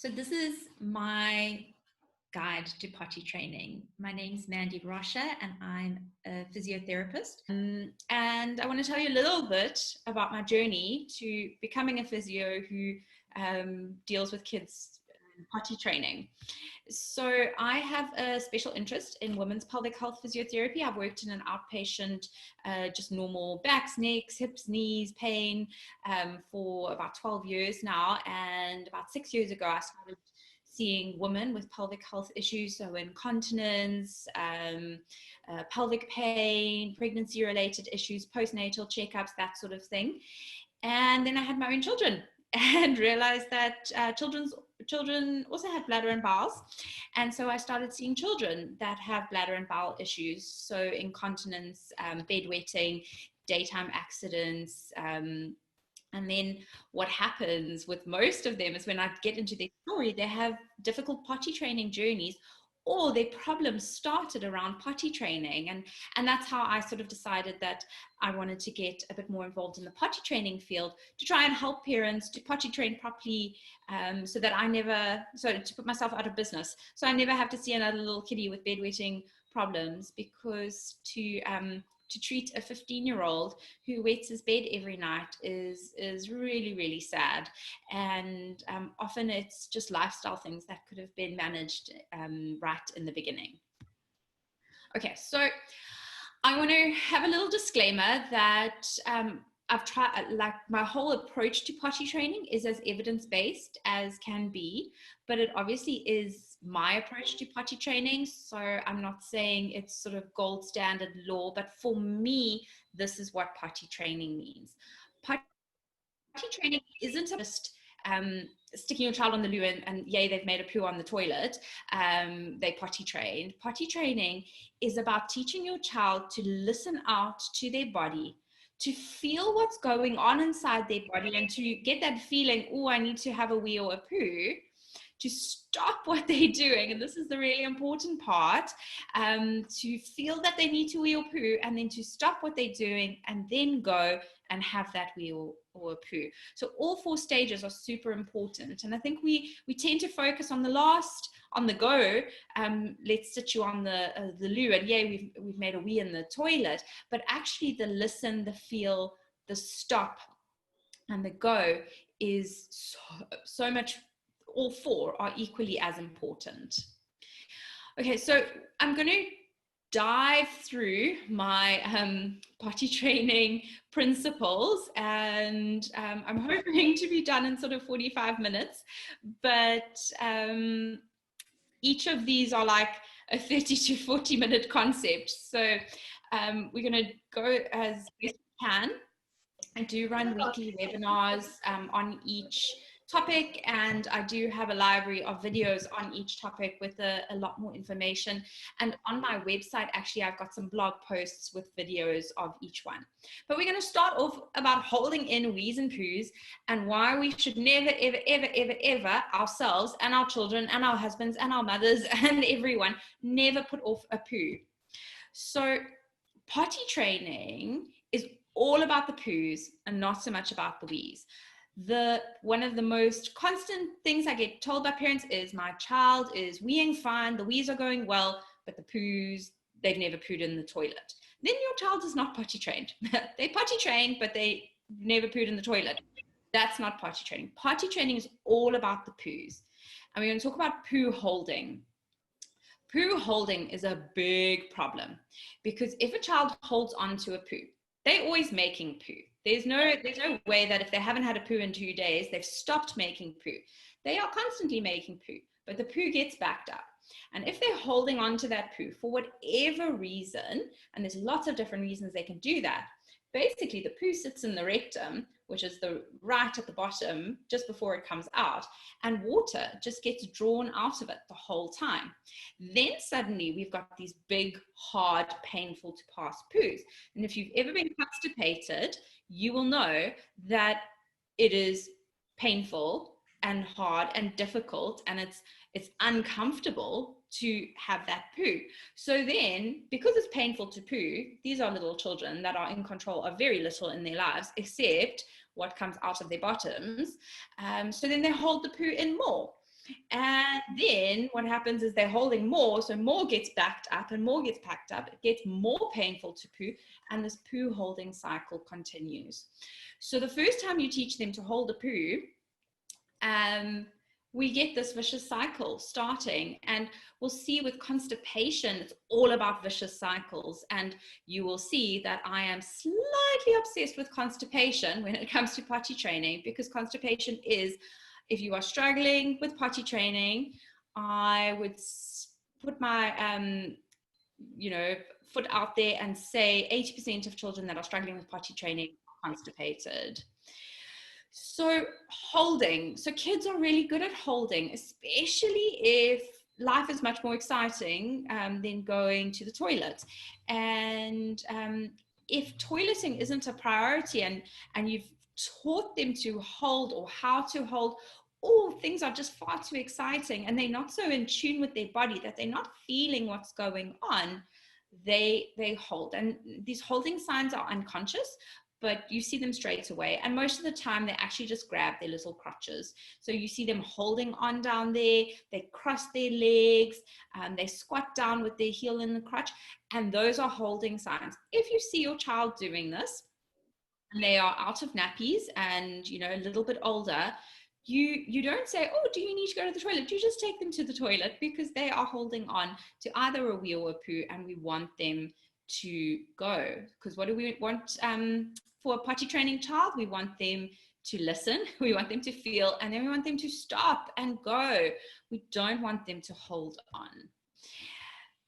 So this is my guide to potty training. My name is Mandy Roscher and I'm a physiotherapist. And I want to tell you a little bit about my journey to becoming a physio who deals with kids potty training. So I have a special interest in women's pelvic health physiotherapy. I've worked in an outpatient, just normal backs, necks, hips, knees, pain for about 12 years now. And about 6 years ago, I started seeing women with pelvic health issues, so incontinence, pelvic pain, pregnancy-related issues, postnatal checkups, that sort of thing. And then I had my own children and realized that children also have bladder and bowels. And so I started seeing children that have bladder and bowel issues, so incontinence, bedwetting, daytime accidents, and then what happens with most of them is when I get into their story, they have difficult potty training journeys, or their problems started around potty training. And that's how I sort of decided that I wanted to get a bit more involved in the potty training field to try and help parents to potty train properly, so to put myself out of business. So I never have to see another little kiddie with bedwetting problems, because to treat a 15-year-old who wets his bed every night is really, really sad. And often it's just lifestyle things that could have been managed right in the beginning. Okay, so I want to have a little disclaimer that I've tried, like, my whole approach to potty training is as evidence-based as can be, but it obviously is my approach to potty training. So I'm not saying it's sort of gold standard law, but for me, this is what potty training means. Potty training isn't just sticking your child on the loo and yay, they've made a poo on the toilet, they potty trained. Potty training is about teaching your child to listen out to their body, to feel what's going on inside their body, and to get that feeling, oh, I need to have a wee or a poo, to stop what they're doing, and this is the really important part, to feel that they need to wee or poo, and then to stop what they're doing and then go and have that wee or a poo. So all 4 stages are super important, and I think we tend to focus on the last, on the go, let's sit you on the loo, and yeah, we've made a wee in the toilet, but actually the listen, the feel, the stop, and the go is so much. All 4 are equally as important. Okay, so I'm going to dive through my potty training principles, and I'm hoping to be done in sort of 45 minutes, but each of these are like a 30 to 40 minute concept. So we're going to go as best we can. I do run weekly webinars on each topic, and I do have a library of videos on each topic with a lot more information. And on my website, actually, I've got some blog posts with videos of each one. But we're going to start off about holding in wees and poos, and why we should never, ever, ever, ever, ever, ourselves and our children and our husbands and our mothers and everyone, never put off a poo. So potty training is all about the poos and not so much about the wees. One of the most constant things I get told by parents is, my child is weeing fine, the wees are going well, but the poos, they've never pooed in the toilet. Then your child is not potty trained. They potty trained, but they never pooed in the toilet. That's not potty training. Potty training is all about the poos. And we're going to talk about poo holding. Poo holding is a big problem, because if a child holds on to a poo, they're always making poo. There's no way that if they haven't had a poo in 2 days, they've stopped making poo. They are constantly making poo, but the poo gets backed up. And if they're holding on to that poo for whatever reason, and there's lots of different reasons they can do that, basically the poo sits in the rectum, which is right at the bottom, just before it comes out, and water just gets drawn out of it the whole time. Then suddenly we've got these big, hard, painful to pass poos. And if you've ever been constipated, you will know that it is painful and hard and difficult, and it's uncomfortable to have that poo. So then, because it's painful to poo, these are little children that are in control of very little in their lives, except what comes out of their bottoms. So then they hold the poo in more. And then what happens is they're holding more, so more gets backed up and more gets packed up. It gets more painful to poo, and this poo holding cycle continues. So the first time you teach them to hold a poo, we get this vicious cycle starting, and we'll see with constipation, it's all about vicious cycles. And you will see that I am slightly obsessed with constipation when it comes to potty training, because constipation is, if you are struggling with potty training, I would put my foot out there and say 80% of children that are struggling with potty training are constipated. So holding, so kids are really good at holding, especially if life is much more exciting than going to the toilet. And if toileting isn't a priority, and you've taught them to hold or how to hold, or things are just far too exciting and they're not so in tune with their body that they're not feeling what's going on, they hold. And these holding signs are unconscious, but you see them straight away. And most of the time, they actually just grab their little crotches. So you see them holding on down there, they cross their legs, they squat down with their heel in the crotch, and those are holding signs. If you see your child doing this, and they are out of nappies and, a little bit older, you don't say, oh, do you need to go to the toilet? You just take them to the toilet, because they are holding on to either a wee or a poo, and we want them to go. Because what do we want for a potty training child? We want them to listen, we want them to feel, and then we want them to stop and go. We don't want them to hold on,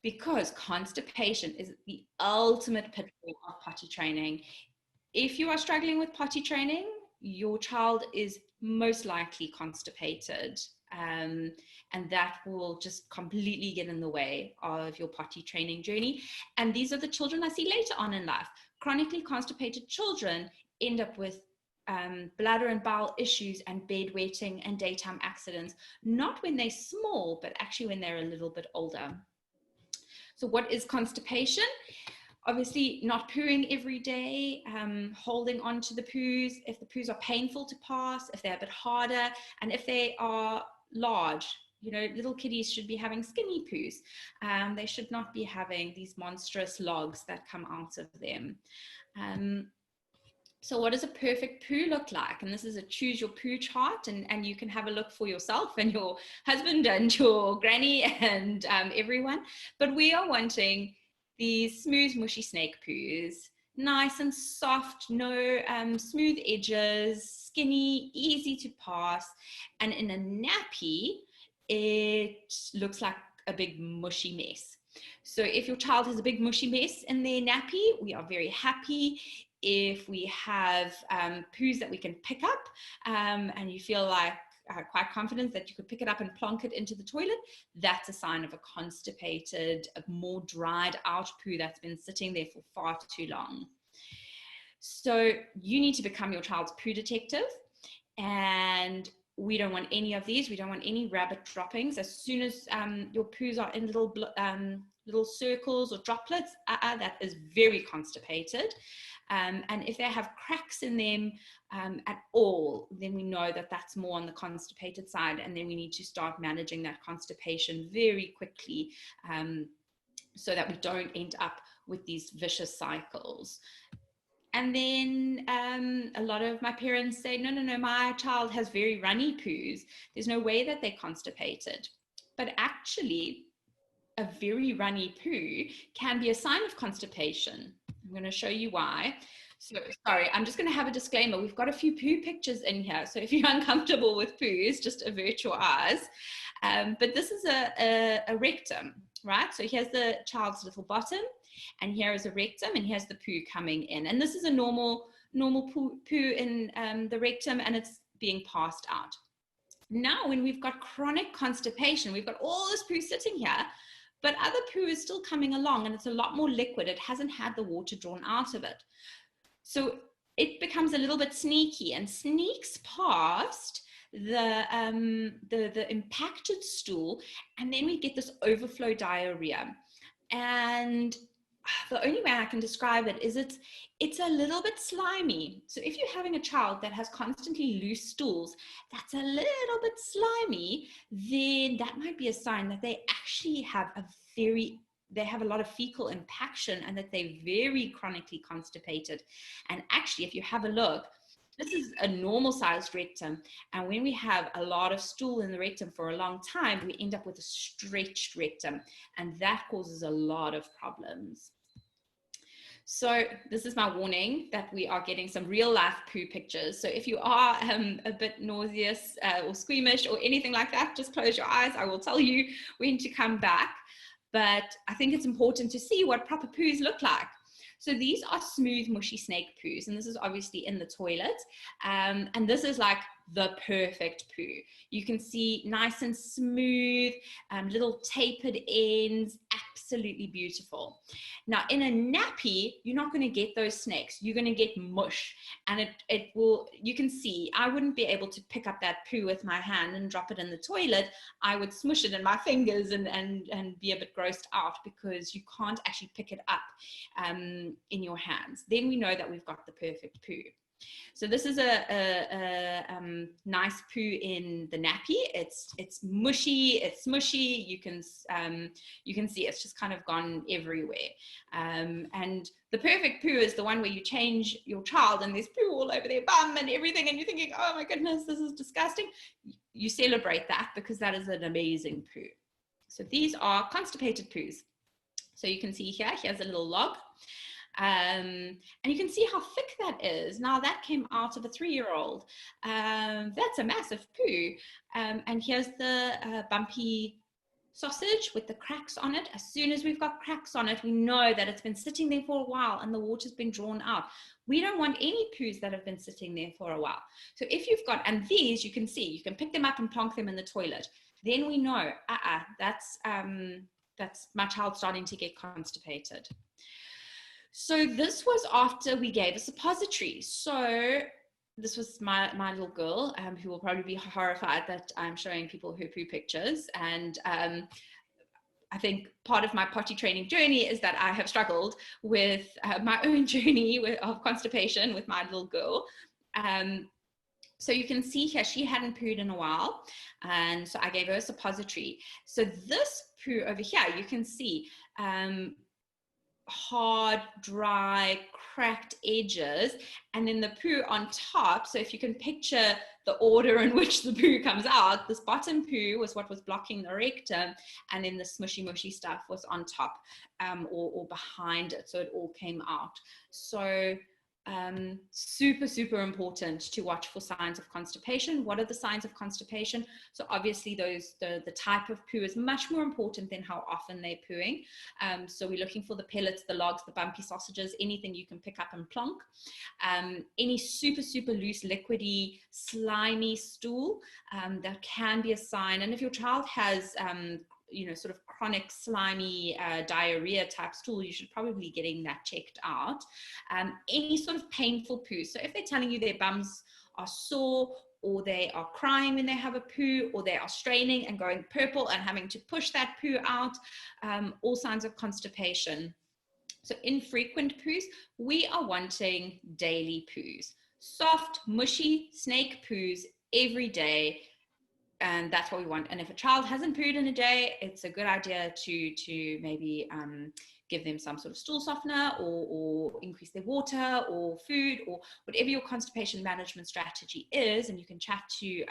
because constipation is the ultimate pitfall of potty training. If you are struggling with potty training, your child is most likely constipated, and that will just completely get in the way of your potty training journey. And these are the children I see later on in life. Chronically constipated children end up with bladder and bowel issues and bedwetting and daytime accidents, not when they're small, but actually when they're a little bit older. So what is constipation? Obviously not pooing every day, holding on to the poos. If the poos are painful to pass, if they're a bit harder, and if they are large, little kiddies should be having skinny poos. They should not be having these monstrous logs that come out of them. So what does a perfect poo look like? And this is a choose your poo chart, and you can have a look for yourself and your husband and your granny and everyone. But we are wanting these smooth, mushy snake poos, nice and soft, no smooth edges, skinny, easy to pass. And in a nappy, it looks like a big mushy mess. So if your child has a big mushy mess in their nappy, we are very happy. If we have poos that we can pick up and you feel like quite confident that you could pick it up and plonk it into the toilet, that's a sign of a constipated, a more dried out poo that's been sitting there for far too long. So you need to become your child's poo detective, and we don't want any of these. We don't want any rabbit droppings. As soon as your poos are in little circles or droplets, that is very constipated. And if they have cracks in them at all, then we know that that's more on the constipated side, and then we need to start managing that constipation very quickly so that we don't end up with these vicious cycles. And then a lot of my parents say, no, my child has very runny poos. There's no way that they're constipated. But actually, a very runny poo can be a sign of constipation. I'm going to show you why. So, sorry, I'm just going to have a disclaimer. We've got a few poo pictures in here. So if you're uncomfortable with poos, just avert your eyes. But this is a rectum, right? So here's the child's little bottom, and here is a rectum, and here's the poo coming in. And this is a normal poo in the rectum, and it's being passed out. Now, when we've got chronic constipation, we've got all this poo sitting here, but other poo is still coming along, and it's a lot more liquid. It hasn't had the water drawn out of it. So it becomes a little bit sneaky and sneaks past the impacted stool, and then we get this overflow diarrhea. And the only way I can describe it is it's a little bit slimy. So if you're having a child that has constantly loose stools, that's a little bit slimy, then that might be a sign that they actually have they have a lot of fecal impaction and that they're very chronically constipated. And actually, if you have a look, this is a normal sized rectum. And when we have a lot of stool in the rectum for a long time, we end up with a stretched rectum. And that causes a lot of problems. So this is my warning that we are getting some real life poo pictures. So if you are a bit nauseous or squeamish or anything like that, just close your eyes. I will tell you when to come back. But I think it's important to see what proper poos look like. So these are smooth, mushy snake poos, and this is obviously in the toilet. And this is like the perfect poo. You can see nice and smooth, little tapered ends, absolutely beautiful. Now in a nappy, you're not going to get those snakes. You're going to get mush, and it will, you can see, I wouldn't be able to pick up that poo with my hand and drop it in the toilet. I would smush it in my fingers and be a bit grossed out because you can't actually pick it up in your hands. Then we know that we've got the perfect poo. So this is a nice poo in the nappy. It's mushy, it's smushy. You can see it's just kind of gone everywhere. And the perfect poo is the one where you change your child and there's poo all over their bum and everything, and you're thinking, oh my goodness, this is disgusting. You celebrate that because that is an amazing poo. So these are constipated poos. So you can see here's a little log. And you can see how thick that is. Now that came out of a 3-year-old. That's a massive poo. And here's the bumpy sausage with the cracks on it. As soon as we've got cracks on it, we know that it's been sitting there for a while and the water's been drawn out. We don't want any poos that have been sitting there for a while. So if you've got, and these you can see, you can pick them up and plonk them in the toilet. Then we know, that's my child starting to get constipated. So this was after we gave a suppository. So this was my little girl, who will probably be horrified that I'm showing people her poo pictures. And I think part of my potty training journey is that I have struggled with my own journey of constipation with my little girl. So you can see here, she hadn't pooed in a while. And so I gave her a suppository. So this poo over here, you can see, hard, dry, cracked edges, and then the poo on top. So if you can picture the order in which the poo comes out, this bottom poo was what was blocking the rectum, and then the smushy mushy stuff was on top, or behind it, so it all came out. So super important to watch for signs of constipation. What are the signs of constipation? So obviously the type of poo is much more important than how often they're pooing. So we're looking for the pellets, the logs, the bumpy sausages, anything you can pick up and plonk. Any super loose, liquidy, slimy stool, that can be a sign. And if your child has sort of chronic slimy diarrhea type stool, you should probably be getting that checked out. Any sort of painful poo. So if they're telling you their bums are sore, or they are crying when they have a poo, or they are straining and going purple and having to push that poo out, all signs of constipation. So infrequent poos, we are wanting daily poos. Soft, mushy snake poos every day. And that's what we want. And if a child hasn't pooed in a day, it's a good idea to maybe give them some sort of stool softener, or increase their water or food, or whatever your constipation management strategy is. And you can chat to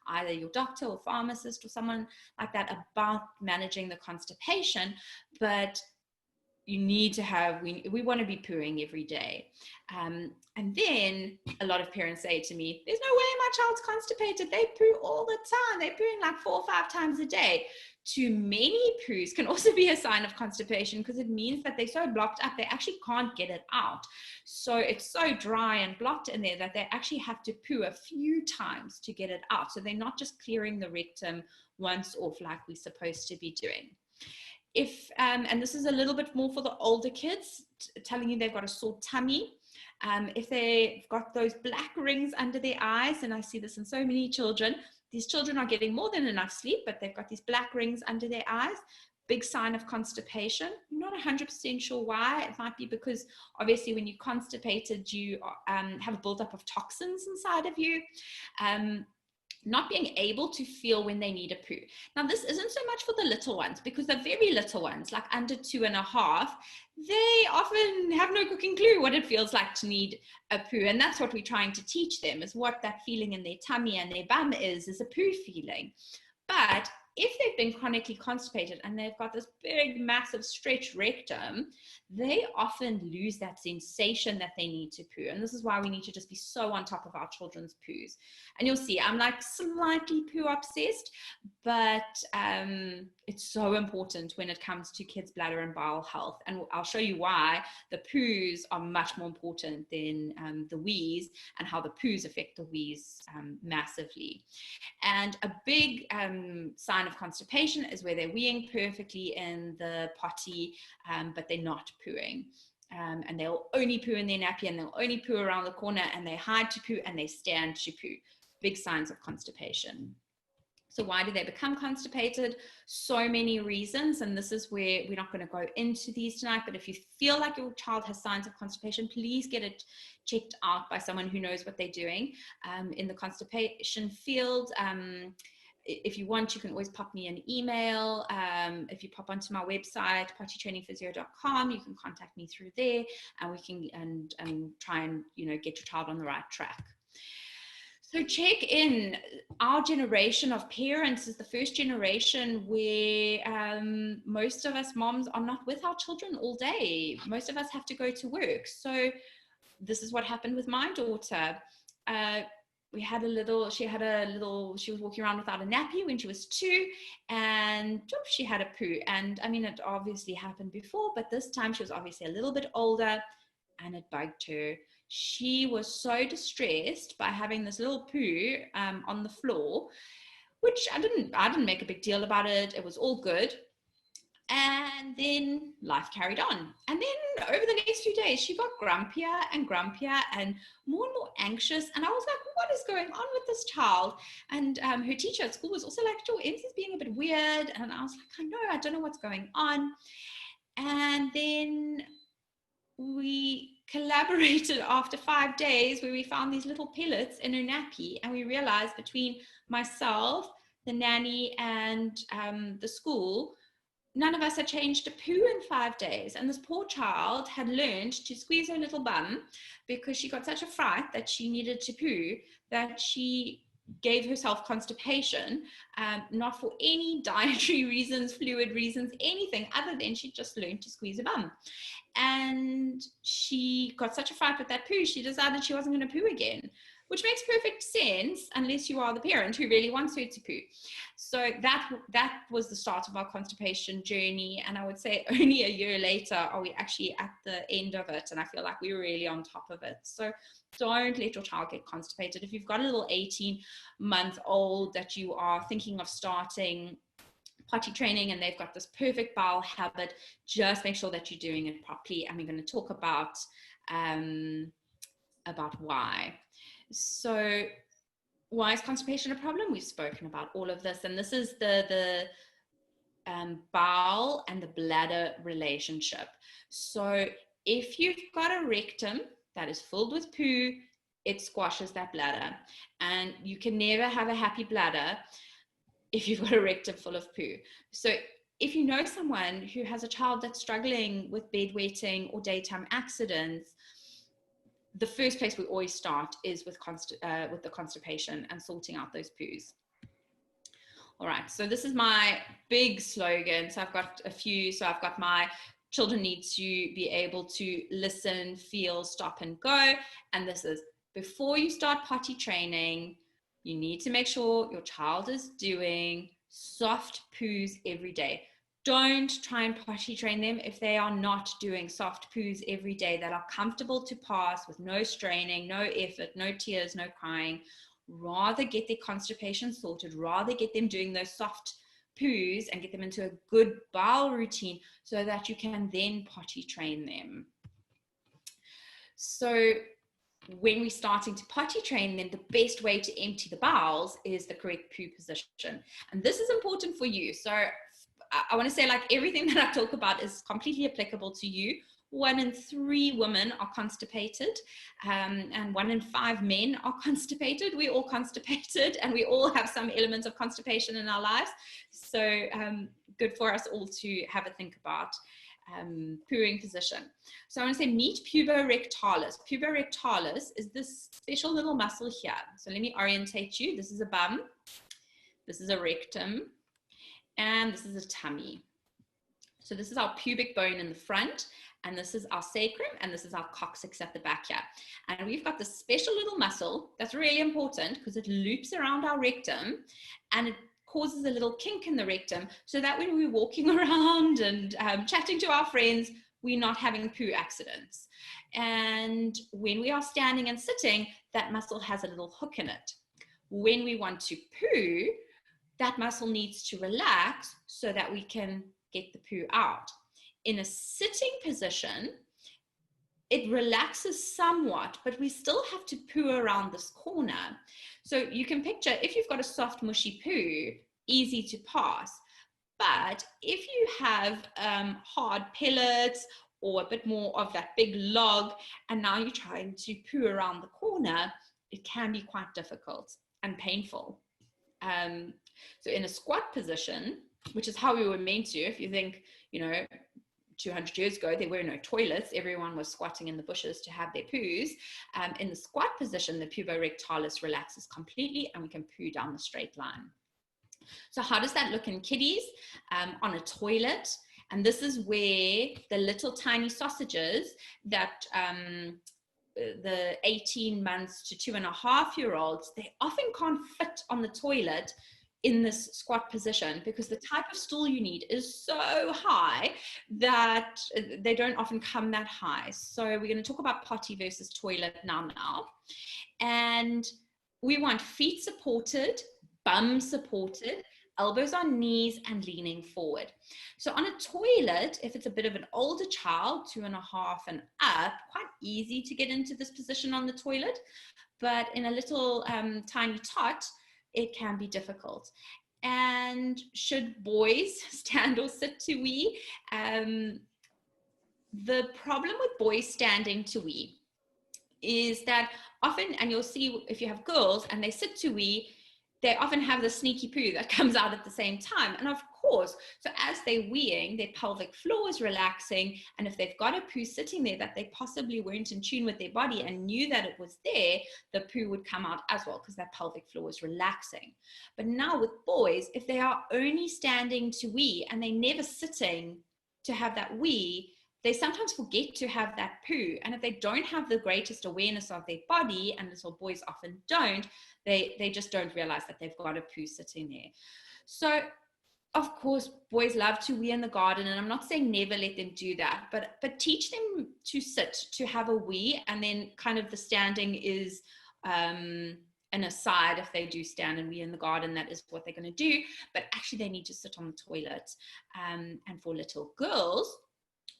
either your doctor or pharmacist or someone like that about managing the constipation. But you need to have, we want to be pooing every day. And then a lot of parents say to me, there's no way my child's constipated. They poo all the time. They're pooing like 4 or 5 times a day. Too many poos can also be a sign of constipation, because it means that they're so blocked up, they actually can't get it out. So it's so dry and blocked in there that they actually have to poo a few times to get it out. So they're not just clearing the rectum once off like we're supposed to be doing. If, and this is a little bit more for the older kids, telling you they've got a sore tummy. If they've got those black rings under their eyes, and I see this in so many children, these children are getting more than enough sleep, but they've got these black rings under their eyes. big sign of constipation. I'm not 100% sure why. It might be because obviously when you're constipated, you have a buildup of toxins inside of you. Not being able to feel when they need a poo. Now, this isn't so much for the little ones, because the very little ones, like under 2.5, they often have no cooking clue what it feels like to need a poo. And that's what we're trying to teach them, is what that feeling in their tummy and their bum is a poo feeling. But if they've been chronically constipated and they've got this big, massive stretched rectum, they often lose that sensation that they need to poo. And this is why we need to just be so on top of our children's poos. And you'll see, I'm like slightly poo obsessed, but it's so important when it comes to kids' bladder and bowel health. And I'll show you why the poos are much more important than the wees, and how the poos affect the wees massively. And a big sign of constipation is where they're weeing perfectly in the potty, but they're not pooing. And they'll only poo in their nappy, and they'll only poo around the corner, and they hide to poo, and they stand to poo. Big signs of constipation. So why do they become constipated? So many reasons, and this is where we're not going to go into these tonight, but if you feel like your child has signs of constipation, please get it checked out by someone who knows what they're doing in the constipation field. If you want, you can always pop me an email. If you pop onto my website, pottytrainingphysio.com, you can contact me through there, and we can and try and get your child on the right track. So check in. Our generation of parents is the first generation where most of us moms are not with our children all day. Most of us have to go to work. So this is what happened with my daughter. She was walking around without a nappy when she was 2, and she had a poo. And I mean, it obviously happened before, but this time she was obviously a little bit older, and it bugged her. She was so distressed by having this little poo on the floor, which I didn't make a big deal about it. It was all good. And then life carried on. And then over the next few days, she got grumpier and grumpier and more anxious. And I was like, what is going on with this child? And her teacher at school was also like, Ems is being a bit weird. And I was like, I don't know what's going on. And then we collaborated after 5 days, where we found these little pellets in her nappy, and we realized between myself, the nanny, and the school, none of us had changed a poo in 5 days. And this poor child had learned to squeeze her little bum because she got such a fright that she needed to poo, that she gave herself constipation, not for any dietary reasons, fluid reasons, anything other than she just learned to squeeze a bum. And she got such a fright with that poo, she decided she wasn't going to poo again, which makes perfect sense unless you are the parent who really wants her to poo. So that was the start of our constipation journey. And I would say only a year later are we actually at the end of it. And I feel like we were really on top of it. So don't let your child get constipated. If you've got a little 18-month-old that you are thinking of starting potty training and they've got this perfect bowel habit, just make sure that you're doing it properly. And we're going to talk about why. So why is constipation a problem? We've spoken about all of this, and this is the bowel and the bladder relationship. So if you've got a rectum that is filled with poo, it squashes that bladder, and you can never have a happy bladder if you've got a rectum full of poo. So if you know someone who has a child that's struggling with bedwetting or daytime accidents, the first place we always start is with the constipation and sorting out those poos. All right, so this is my big slogan. So I've got a few. So I've got my children need to be able to listen, feel, stop, and go. And this is, before you start potty training, you need to make sure your child is doing soft poos every day. Don't try and potty train them if they are not doing soft poos every day that are comfortable to pass with no straining, no effort, no tears, no crying. Rather get their constipation sorted, rather get them doing those soft poos and get them into a good bowel routine so that you can then potty train them. So when we're starting to potty train them, the best way to empty the bowels is the correct poo position. And this is important for you. So I want to say, like, everything that I talk about is completely applicable to you. 1 in 3 women are constipated, and 1 in 5 men are constipated. We're all constipated, and we all have some elements of constipation in our lives. So good for us all to have a think about pooing position. So I want to say, meet puborectalis. Puborectalis is this special little muscle here. So let me orientate you. This is a bum, this is a rectum, and this is a tummy. So this is our pubic bone in the front, and this is our sacrum, and this is our coccyx at the back here. And we've got this special little muscle that's really important because it loops around our rectum, and it causes a little kink in the rectum, so that when we're walking around and chatting to our friends, we're not having poo accidents. And when we are standing and sitting, that muscle has a little hook in it. When we want to poo, that muscle needs to relax so that we can get the poo out. In a sitting position, it relaxes somewhat, but we still have to poo around this corner. So you can picture, if you've got a soft, mushy poo, easy to pass. But if you have hard pellets or a bit more of that big log, and now you're trying to poo around the corner, it can be quite difficult and painful. So in a squat position, which is how we were meant to, if you think, 200 years ago, there were no toilets. Everyone was squatting in the bushes to have their poos. In the squat position, the puborectalis relaxes completely, and we can poo down the straight line. So how does that look in kiddies? On a toilet. And this is where the little tiny sausages that the 18 months to 2.5-year-olds, they often can't fit on the toilet in this squat position, because the type of stool you need is so high that they don't often come that high. So we're going to talk about potty versus toilet now. And we want feet supported, bum supported, elbows on knees, and leaning forward. So on a toilet, if it's a bit of an older child, 2.5 and up, quite easy to get into this position on the toilet. But in a little tiny tot, it can be difficult. And should boys stand or sit to wee? The problem with boys standing to wee is that often, and you'll see if you have girls and they sit to wee, they often have the sneaky poo that comes out at the same time. And of course, so as they're weeing, their pelvic floor is relaxing. And if they've got a poo sitting there that they possibly weren't in tune with their body and knew that it was there, the poo would come out as well, because that pelvic floor is relaxing. But now with boys, if they are only standing to wee and they're never sitting to have that wee, they sometimes forget to have that poo. And if they don't have the greatest awareness of their body, and little boys often don't, they just don't realize that they've got a poo sitting there. So of course, boys love to wee in the garden, and I'm not saying never let them do that, but teach them to sit, to have a wee, and then kind of the standing is an aside. If they do stand and wee in the garden, that is what they're going to do, but actually they need to sit on the toilet. And for little girls,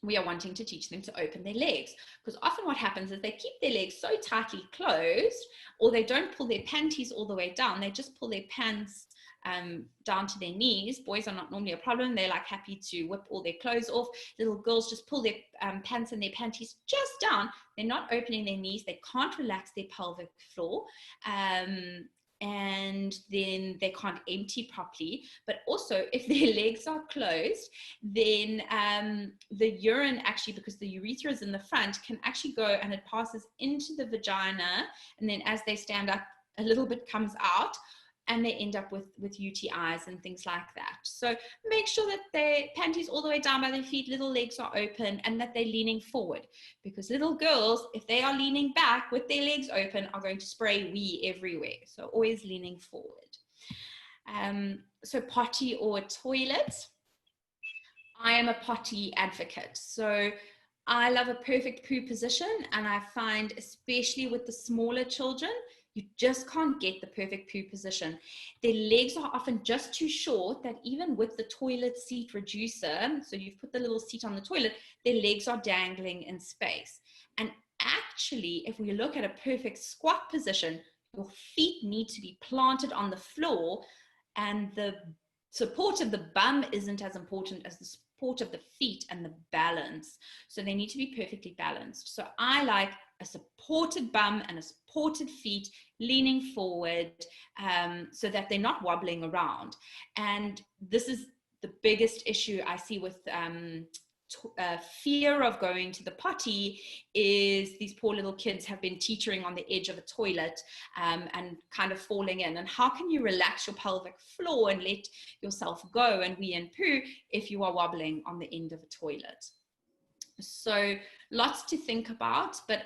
we are wanting to teach them to open their legs, because often what happens is they keep their legs so tightly closed, or they don't pull their panties all the way down. They just pull their pants down to their knees. Boys are not normally a problem. They're like happy to whip all their clothes off. Little girls just pull their pants and their panties just down. They're not opening their knees. They can't relax their pelvic floor. And then they can't empty properly. But also, if their legs are closed, then the urine actually, because the urethra is in the front, can actually go and it passes into the vagina, and then as they stand up, a little bit comes out, and they end up with UTIs and things like that. So make sure that their panties all the way down by their feet, little legs are open, and that they're leaning forward, because little girls, if they are leaning back with their legs open, are going to spray wee everywhere. So always leaning forward. So potty or toilet. I am a potty advocate. So I love a perfect poo position, and I find, especially with the smaller children, you just can't get the perfect poo position. Their legs are often just too short that even with the toilet seat reducer, so you've put the little seat on the toilet, their legs are dangling in space. And actually, if we look at a perfect squat position, your feet need to be planted on the floor, and the support of the bum isn't as important as the support of the feet and the balance. So they need to be perfectly balanced. So I like a supported bum and a supported feet leaning forward, so that they're not wobbling around. And this is the biggest issue I see with fear of going to the potty, is these poor little kids have been teetering on the edge of a toilet, and kind of falling in. And how can you relax your pelvic floor and let yourself go and wee and poo if you are wobbling on the end of a toilet? So lots to think about, but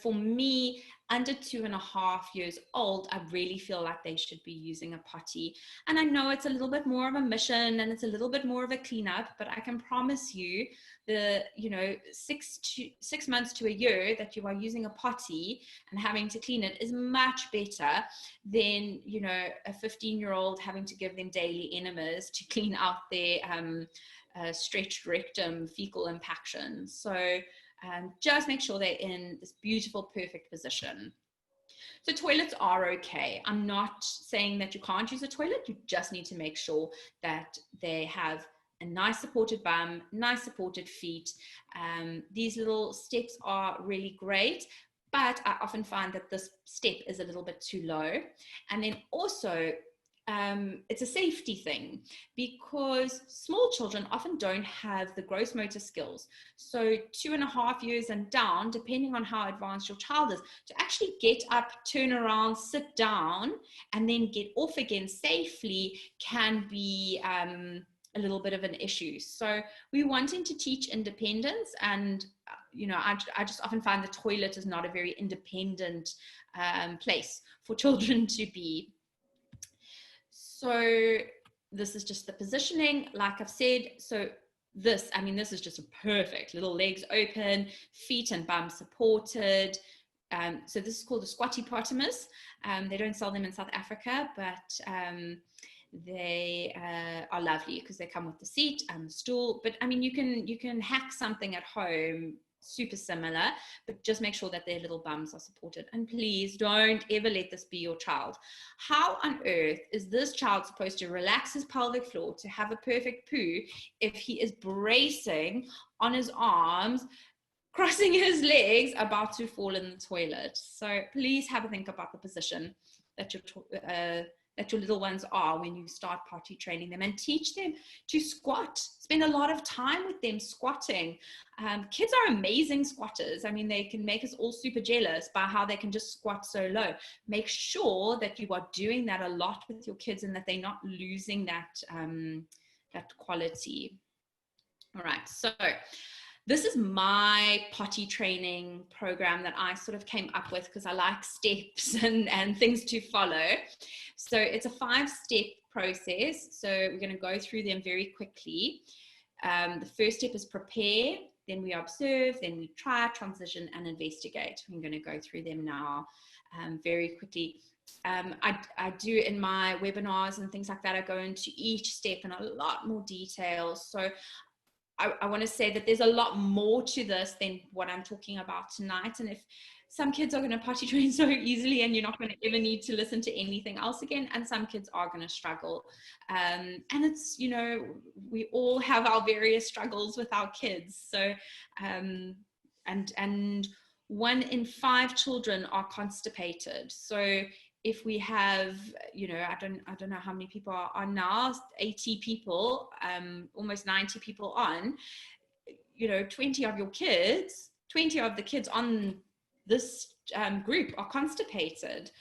for me, under 2.5 years old, I really feel like they should be using a potty. And I know it's a little bit more of a mission and it's a little bit more of a cleanup, but I can promise you the 6 months to a year that you are using a potty and having to clean it is much better than a 15-year-old having to give them daily enemas to clean out their stretched rectum fecal impaction. So just make sure they're in this beautiful, perfect position. So toilets are okay. I'm not saying that you can't use a toilet. You just need to make sure that they have a nice supported bum, nice supported feet. These little steps are really great, but I often find that this step is a little bit too low. And then also, it's a safety thing, because small children often don't have the gross motor skills. So 2.5 years and down, depending on how advanced your child is, to actually get up, turn around, sit down, and then get off again safely can be a little bit of an issue. So we're wanting to teach independence, and I just often find the toilet is not a very independent place for children to be. So this is just the positioning, like I've said. So this is just a perfect little legs open, feet and bum supported. So this is called a squatty-potamus. They don't sell them in South Africa, but they are lovely because they come with the seat and the stool. But you can hack something at home super similar, but just make sure that their little bums are supported. And please don't ever let this be your child. How on earth is this child supposed to relax his pelvic floor to have a perfect poo if he is bracing on his arms, crossing his legs, about to fall in the toilet? So please have a think about the position that your little ones are when you start potty training them, and teach them to squat. Spend a lot of time with them squatting. Kids are amazing squatters. They can make us all super jealous by how they can just squat so low. Make sure that you are doing that a lot with your kids and that they're not losing that quality. All right, so this is my potty training program that I sort of came up with because I like steps and things to follow. So it's a 5-step process. So we're going to go through them very quickly. The first step is prepare, then we observe, then we try, transition, and investigate. I'm going to go through them now very quickly. I do in my webinars and things like that, I go into each step in a lot more detail. So I want to say that there's a lot more to this than what I'm talking about tonight. And if some kids are going to potty train so easily and you're not going to ever need to listen to anything else again, and some kids are going to struggle. And it's, we all have our various struggles with our kids. So, and 1 in 5 children are constipated. So if we have, I don't know how many people are now, 80 people, almost 90 people on, 20 of the kids on this group are constipated.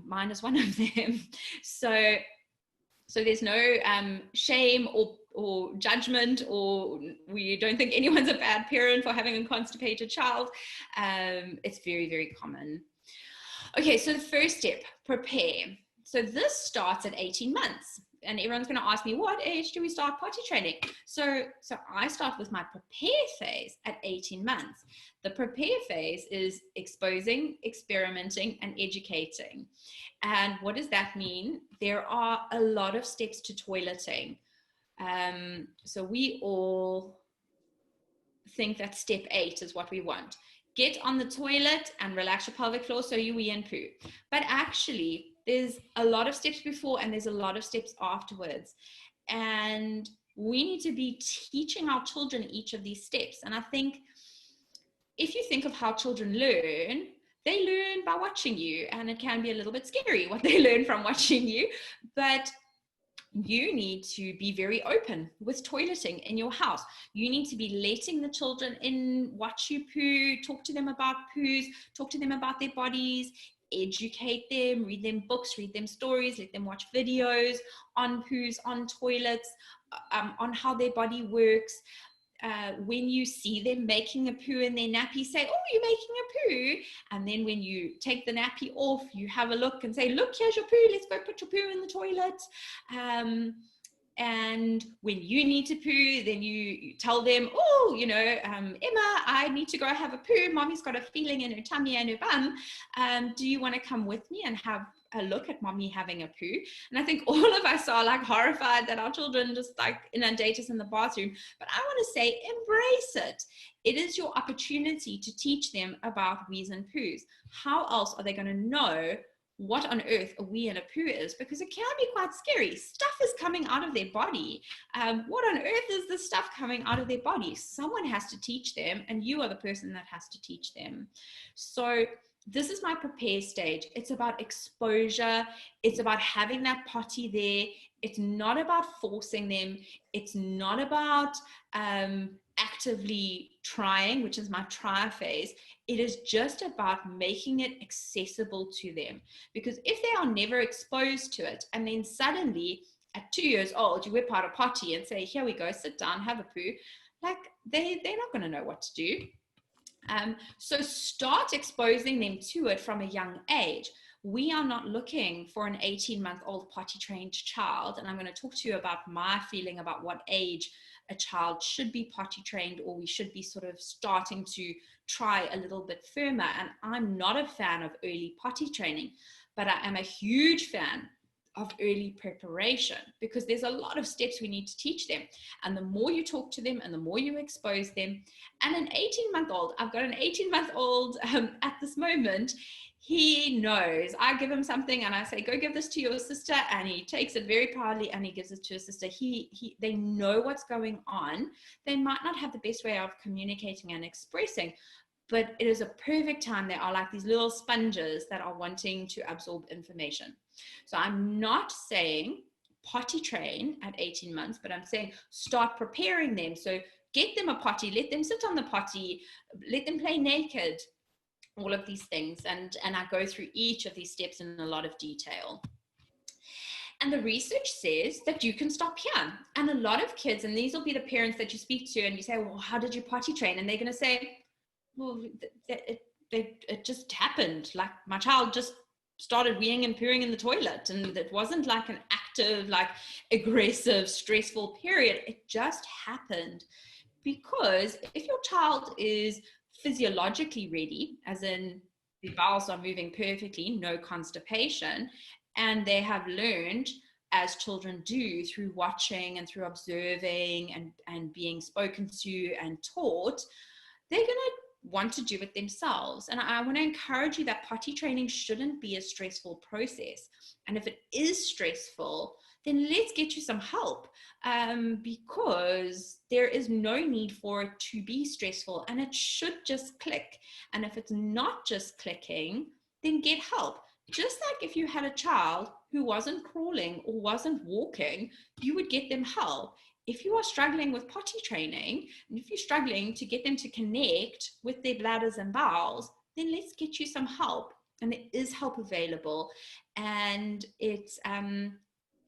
Mine is one of them. So there's no shame or judgment, or we don't think anyone's a bad parent for having a constipated child. It's very, very common. Okay, so the first step, prepare. So this starts at 18 months. And everyone's going to ask me, what age do we start potty training? So I start with my prepare phase at 18 months. The prepare phase is exposing, experimenting, and educating. And what does that mean? There are a lot of steps to toileting. So we all think that step 8 is what we want. Get on the toilet and relax your pelvic floor so you wee and poo. But actually, there's a lot of steps before and there's a lot of steps afterwards. And we need to be teaching our children each of these steps. And I think if you think of how children learn, they learn by watching you, and it can be a little bit scary what they learn from watching you, but you need to be very open with toileting in your house. You need to be letting the children in, watch you poo, talk to them about poos, talk to them about their bodies, educate them, read them books, read them stories, let them watch videos on poos, on toilets, on how their body works. When you see them making a poo in their nappy, say, oh, you're making a poo. And then when you take the nappy off, you have a look and say, look, here's your poo. Let's go put your poo in the toilet. And when you need to poo, then you tell them, oh, Emma, I need to go have a poo. Mommy's got a feeling in her tummy and her bum. Do you want to come with me and have a look at mommy having a poo? And I think all of us are like horrified that our children just like inundate us in the bathroom. But I want to say, embrace it. It is your opportunity to teach them about wheeze and poos. How else are they going to know what on earth a wee and a poo is? Because it can be quite scary. Stuff is coming out of their body. What on earth is this stuff coming out of their body? Someone has to teach them, and you are the person that has to teach them. So this is my prepare stage. It's about exposure. It's about having that potty there. It's not about forcing them. It's not about actively trying, which is my try phase. It is just about making it accessible to them. Because if they are never exposed to it, and then suddenly at 2 years old, you whip out a potty and say, here we go, sit down, have a poo, like they're not going to know what to do. So start exposing them to it from a young age. We are not looking for an 18-month-old potty trained child. And I'm going to talk to you about my feeling about what age a child should be potty trained, or we should be sort of starting to try a little bit firmer. And I'm not a fan of early potty training, but I am a huge fan of early preparation, because there's a lot of steps we need to teach them. And the more you talk to them and the more you expose them, and an 18-month-old, I've got an 18-month-old at this moment, he knows. I give him something and I say, go give this to your sister, and he takes it very proudly and he gives it to his sister. They know what's going on. They might not have the best way of communicating and expressing, but it is a perfect time. They are like these little sponges that are wanting to absorb information. So I'm not saying potty train at 18 months, but I'm saying start preparing them. So get them a potty, let them sit on the potty, let them play naked, all of these things. And I go through each of these steps in a lot of detail. And the research says that you can stop here. And a lot of kids, and these will be the parents that you speak to and you say, well, how did you potty train? And they're going to say, well, it just happened. Like my child just started weeing and pooing in the toilet, and it wasn't like an active, like aggressive, stressful period. It just happened. Because if your child is physiologically ready, as in the bowels are moving perfectly, no constipation, and they have learned, as children do, through watching and through observing and being spoken to and taught, they're going to want to do it themselves. And I want to encourage you that potty training shouldn't be a stressful process. And if it is stressful, then let's get you some help, because there is no need for it to be stressful, and it should just click. And if it's not just clicking, then get help. Just like if you had a child who wasn't crawling or wasn't walking, you would get them help. If you are struggling with potty training, and if you're struggling to get them to connect with their bladders and bowels, then let's get you some help. And there is help available. And it's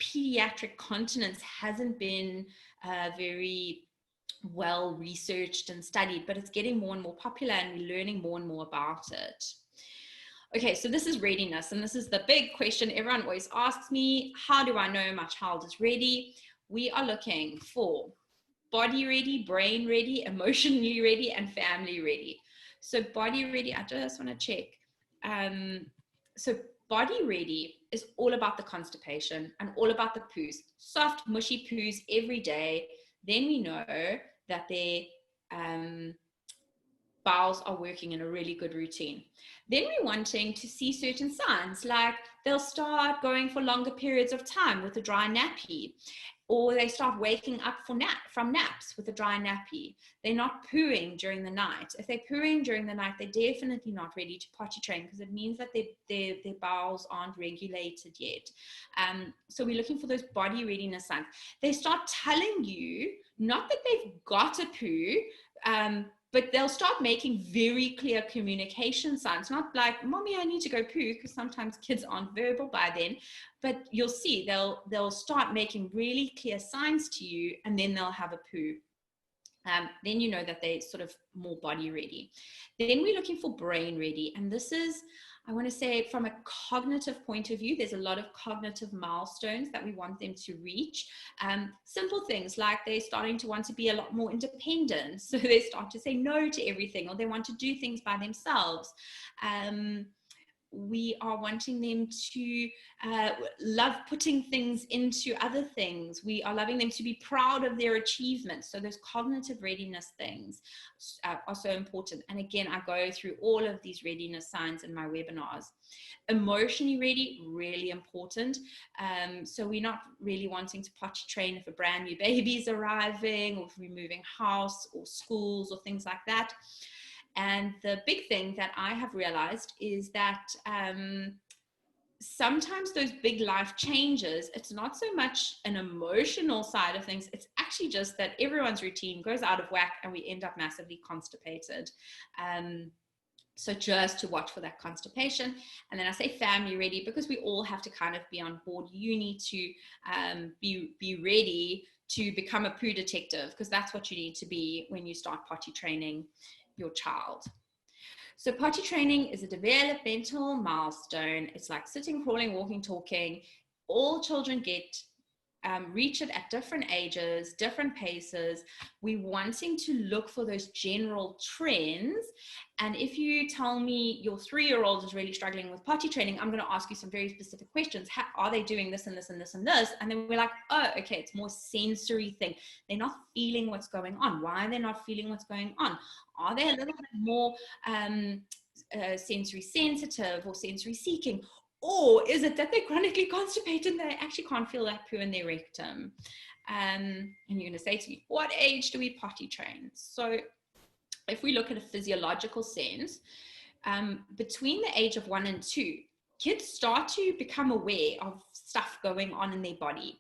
pediatric continence hasn't been very well researched and studied, but it's getting more and more popular, and we're learning more and more about it. Okay, so this is readiness, and this is the big question everyone always asks me. How do I know my child is ready? We are looking for body ready, brain ready, emotionally ready, and family ready. So body ready, I just want to check. So body ready is all about the constipation and all about the poos. Soft, mushy poos every day. Then we know that their bowels are working in a really good routine. Then we're wanting to see certain signs, like they'll start going for longer periods of time with a dry nappy. Or they start waking up from naps with a dry nappy. They're not pooing during the night. If they're pooing during the night, they're definitely not ready to potty train, because it means that their bowels aren't regulated yet. So we're looking for those body readiness signs. They start telling you, not that they've got a poo, but they'll start making very clear communication signs, not like, "Mommy, I need to go poo," because sometimes kids aren't verbal by then. But you'll see they'll start making really clear signs to you, and then they'll have a poo. Then you know that they're sort of more body ready. Then we're looking for brain ready. And this is, I want to say, from a cognitive point of view, there's a lot of cognitive milestones that we want them to reach. Simple things like they're starting to want to be a lot more independent. So they start to say no to everything, or they want to do things by themselves. We are wanting them to love putting things into other things. We are loving them to be proud of their achievements. So those cognitive readiness things are so important. And again, I go through all of these readiness signs in my webinars. Emotionally ready, really important. So we're not really wanting to potty train if a brand new baby is arriving, or if we're moving house or schools or things like that. And the big thing that I have realized is that sometimes those big life changes, it's not so much an emotional side of things. It's actually just that everyone's routine goes out of whack and we end up massively constipated. So just to watch for that constipation. And then I say family ready, because we all have to kind of be on board. You need to be ready to become a poo detective, because that's what you need to be when you start potty training your child. So potty training is a developmental milestone. It's like sitting, crawling, walking, talking. All children reach it at different ages, different paces. We're wanting to look for those general trends. And if you tell me your 3-year-old is really struggling with potty training, I'm going to ask you some very specific questions. Are they doing this and this and this and this? And then we're like, oh, okay, it's more sensory thing. They're not feeling what's going on. Why are they not feeling what's going on? Are they a little bit more sensory sensitive or sensory seeking? Or is it that they're chronically constipated and they actually can't feel that poo in their rectum? And you're going to say to me, what age do we potty train? So if we look at a physiological sense, between the age of 1 and 2, kids start to become aware of stuff going on in their body.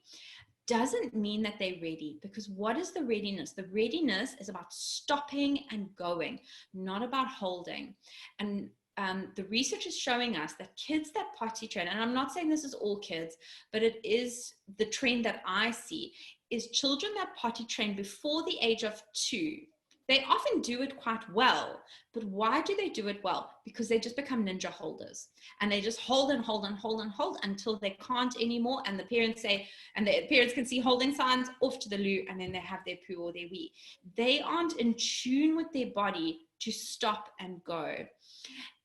Doesn't mean that they're ready, because what is the readiness? The readiness is about stopping and going, not about holding. And the research is showing us that kids that potty train, and I'm not saying this is all kids, but it is the trend that I see, is children that potty train before the age of 2. They often do it quite well. But why do they do it well? Because they just become ninja holders, and they just hold and hold and hold and hold until they can't anymore. And the parents say, and the parents can see holding signs, off to the loo, and then they have their poo or their wee. They aren't in tune with their body to stop and go.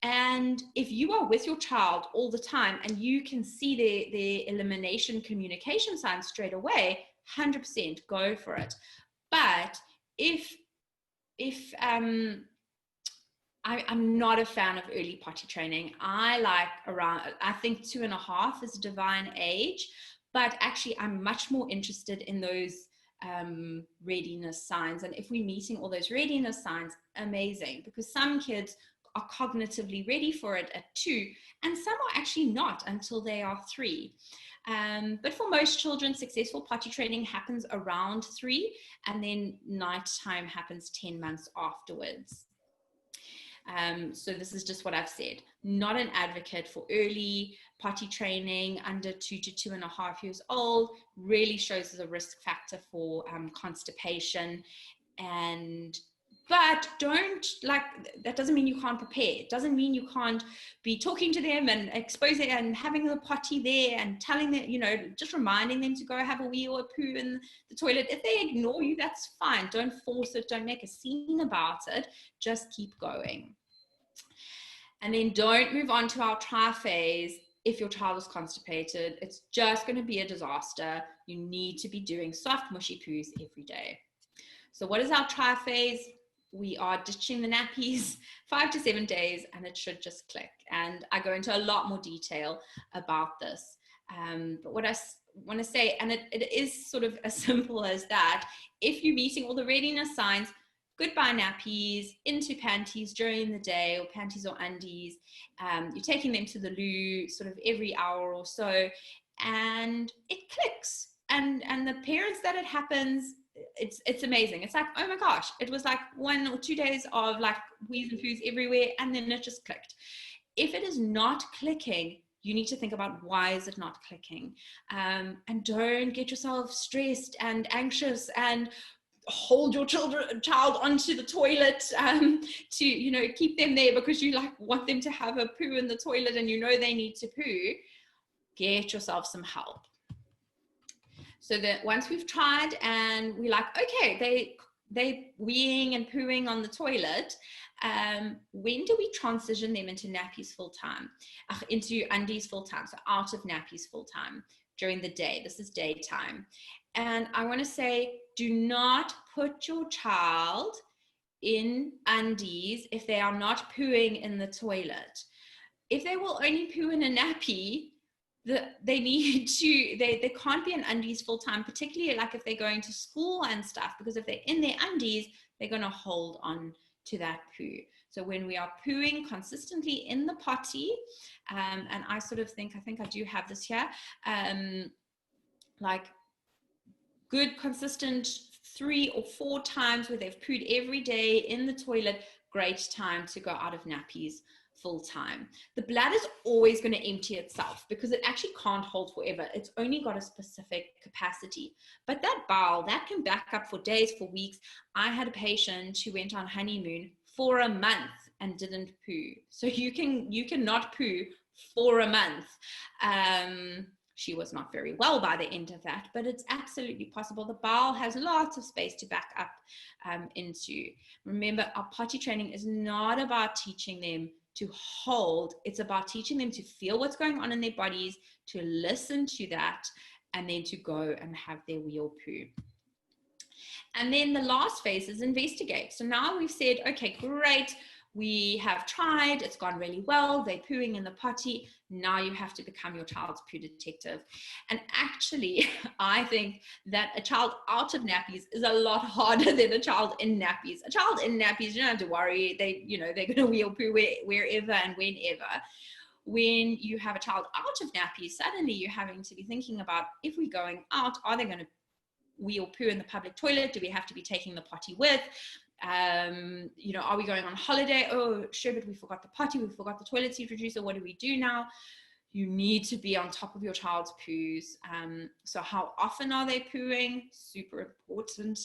And if you are with your child all the time and you can see their elimination communication signs straight away, 100% go for it. But I'm not a fan of early potty training. I think 2.5 is a divine age, but actually I'm much more interested in those readiness signs. And if we're meeting all those readiness signs, amazing, because some kids are cognitively ready for it at 2, and some are actually not until they are 3. But for most children, successful potty training happens around 3, and then nighttime happens 10 months afterwards. So this is just what I've said. Not an advocate for early potty training under 2 to 2.5 years old. Really shows as a risk factor for constipation. But that doesn't mean you can't prepare. It doesn't mean you can't be talking to them and exposing and having the potty there and telling them, just reminding them to go have a wee or a poo in the toilet. If they ignore you, that's fine. Don't force it. Don't make a scene about it. Just keep going. And then don't move on to our try phase if your child is constipated. It's just going to be a disaster. You need to be doing soft, mushy poos every day. So what is our try phase? We are ditching the nappies 5 to 7 days, and it should just click. And I go into a lot more detail about this. But what I want to say, and it is sort of as simple as that, if you're meeting all the readiness signs, goodbye nappies, into panties during the day, or panties or undies, you're taking them to the loo sort of every hour or so, and it clicks. And the parents that it happens, it's amazing. It's like, oh my gosh, it was like 1 or 2 days of like wheeze and poos everywhere, and then it just clicked. If it is not clicking, you need to think about why is it not clicking, and don't get yourself stressed and anxious and hold your child onto the toilet to, you know, keep them there because you like want them to have a poo in the toilet and you know they need to poo. Get yourself some help. So that once we've tried and we're like, okay, they weeing and pooing on the toilet, when do we transition them into nappies full time, into undies full time, so out of nappies full time during the day? This is daytime. And I want to say, do not put your child in undies if they are not pooing in the toilet. If they will only poo in a nappy, they need to, they can't be in undies full time, particularly like if they're going to school and stuff, because if they're in their undies, they're going to hold on to that poo. So when we are pooing consistently in the potty, and I sort of think I do have this here, like good consistent 3 or 4 times where they've pooed every day in the toilet, great time to go out of nappies full time. The bladder is always going to empty itself because it actually can't hold forever. It's only got a specific capacity. But that bowel, that can back up for days, for weeks. I had a patient who went on honeymoon for a month and didn't poo. So you cannot poo for a month. She was not very well by the end of that, but it's absolutely possible. The bowel has lots of space to back up into. Remember, our potty training is not about teaching them to hold. It's about teaching them to feel what's going on in their bodies, to listen to that, and then to go and have their wee or poo. And then the last phase is investigate. So now we've said, okay, great. We have tried, it's gone really well, they're pooing in the potty. Now you have to become your child's poo detective. And actually, I think that a child out of nappies is a lot harder than a child in nappies. A child in nappies, you don't have to worry, they're going to wheel poo wherever and whenever. When you have a child out of nappies, suddenly you're having to be thinking about, if we're going out, are they going to wheel poo in the public toilet? Do we have to be taking the potty with? You know, are we going on holiday? Oh, sure, but we forgot the potty, we forgot the toilet seat reducer. What do we do now? You need to be on top of your child's poos. So how often are they pooing? Super important.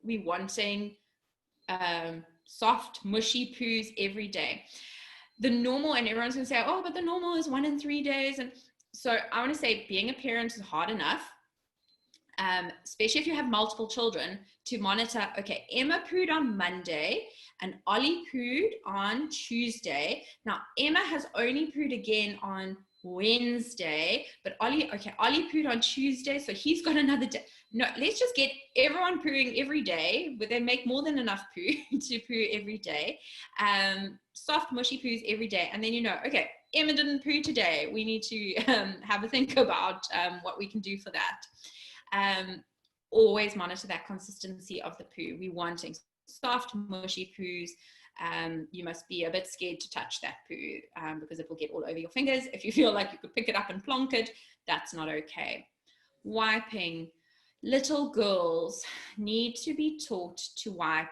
We're wanting soft, mushy poos every day. The normal, and everyone's going to say, oh, but the normal is 1 in 3 days. And so I want to say, being a parent is hard enough. Especially if you have multiple children, to monitor, okay, Emma pooed on Monday and Ollie pooed on Tuesday. Now, Emma has only pooed again on Wednesday, but Ollie pooed on Tuesday, so he's got another day. No, let's just get everyone pooing every day, but they make more than enough poo to poo every day. Soft, mushy poos every day. And then you know, okay, Emma didn't poo today. We need to have a think about what we can do for that. Always monitor that consistency of the poo. We're wanting soft, mushy poos. You must be a bit scared to touch that poo because it will get all over your fingers. If you feel like you could pick it up and plonk it, that's not okay. Wiping. Little girls need to be taught to wipe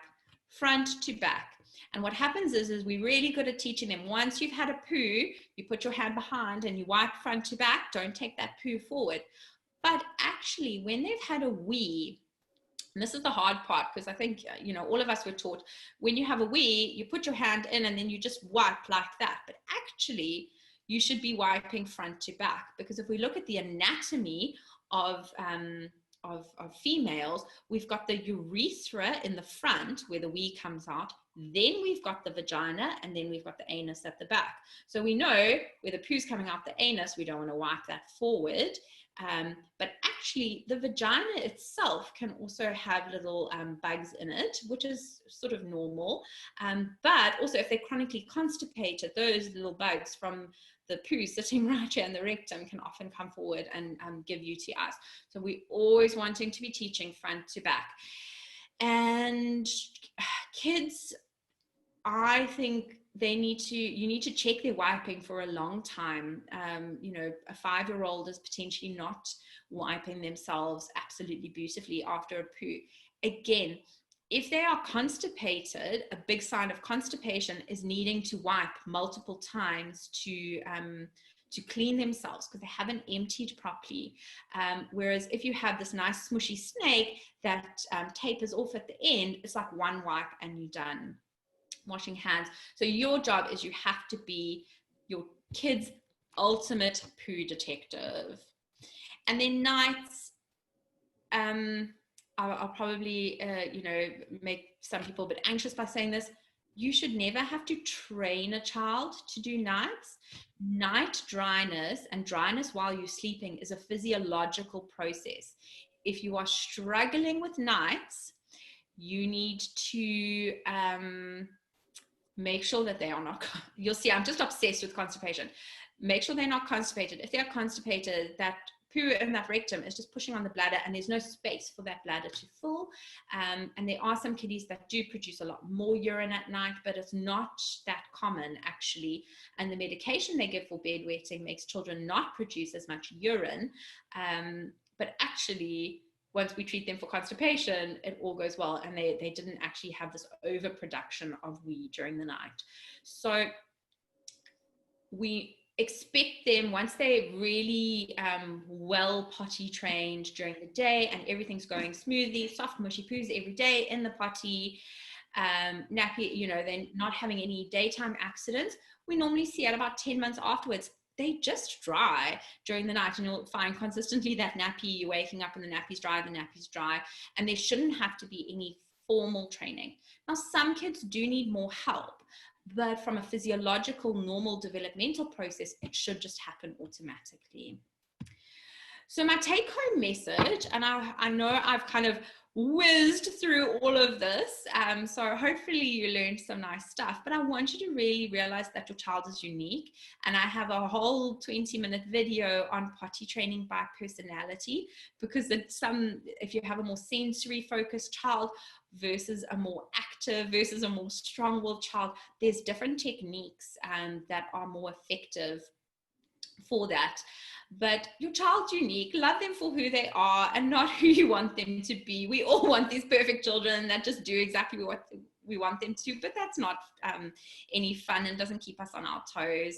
front to back. And what happens is we're really good at teaching them, once you've had a poo, you put your hand behind and you wipe front to back. Don't take that poo forward. But actually, when they've had a wee, and this is the hard part, because I think, you know, all of us were taught, when you have a wee, you put your hand in and then you just wipe like that. But actually, you should be wiping front to back, because if we look at the anatomy of females, we've got the urethra in the front where the wee comes out, then we've got the vagina, and then we've got the anus at the back. So we know where the poo's coming out the anus, we don't want to wipe that forward. But actually the vagina itself can also have little bugs in it, which is sort of normal. But also if they're chronically constipated, those little bugs from the poo sitting right here in the rectum can often come forward and give UTIs. So we're always wanting to be teaching front to back. And kids, I think you need to check their wiping for a long time. A 5-year-old is potentially not wiping themselves absolutely beautifully after a poo. Again, if they are constipated, a big sign of constipation is needing to wipe multiple times to clean themselves because they haven't emptied properly. Whereas if you have this nice smushy snake that tapers off at the end, it's like one wipe and you're done. Washing hands. So your job is you have to be your kid's ultimate poo detective. And then nights, I'll probably make some people a bit anxious by saying this. You should never have to train a child to do nights. Night dryness and dryness while you're sleeping is a physiological process. If you are struggling with nights, you need to make sure that they are not, you'll see, I'm just obsessed with constipation. Make sure they're not constipated. If they're constipated, that poo in that rectum is just pushing on the bladder and there's no space for that bladder to fill. And there are some kiddies that do produce a lot more urine at night, but it's not that common actually. And the medication they give for bedwetting makes children not produce as much urine. But actually, once we treat them for constipation, it all goes well, and they didn't actually have this overproduction of wee during the night. So we expect them, once they're really well potty trained during the day and everything's going smoothly, soft mushy poos every day in the potty, nappy, they're not having any daytime accidents. We normally see at about 10 months afterwards, they just dry during the night, and you'll find consistently that nappy, you're waking up and the nappy's dry, and there shouldn't have to be any formal training. Now, some kids do need more help, but from a physiological, normal developmental process, it should just happen automatically. So my take-home message, and I know I've kind of whizzed through all of this, so hopefully you learned some nice stuff, but I want you to really realize that your child is unique, and I have a whole 20-minute video on potty training by personality, because if you have a more sensory focused child versus a more active versus a more strong-willed child, there's different techniques that are more effective for that. But your child's unique. Love them for who they are and not who you want them to be. We all want these perfect children that just do exactly what we want them to, but that's not any fun and doesn't keep us on our toes.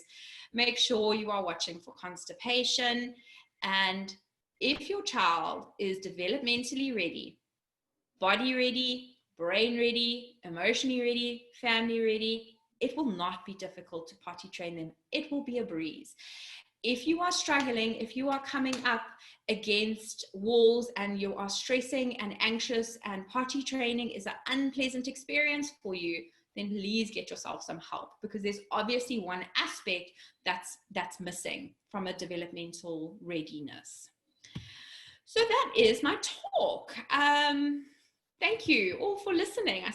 Make sure you are watching for constipation. And if your child is developmentally ready, body ready, brain ready, emotionally ready, family ready, it will not be difficult to potty train them. It will be a breeze. If you are struggling, if you are coming up against walls and you are stressing and anxious and potty training is an unpleasant experience for you, then please get yourself some help, because there's obviously one aspect that's missing from a developmental readiness. So that is my talk. Thank you all for listening.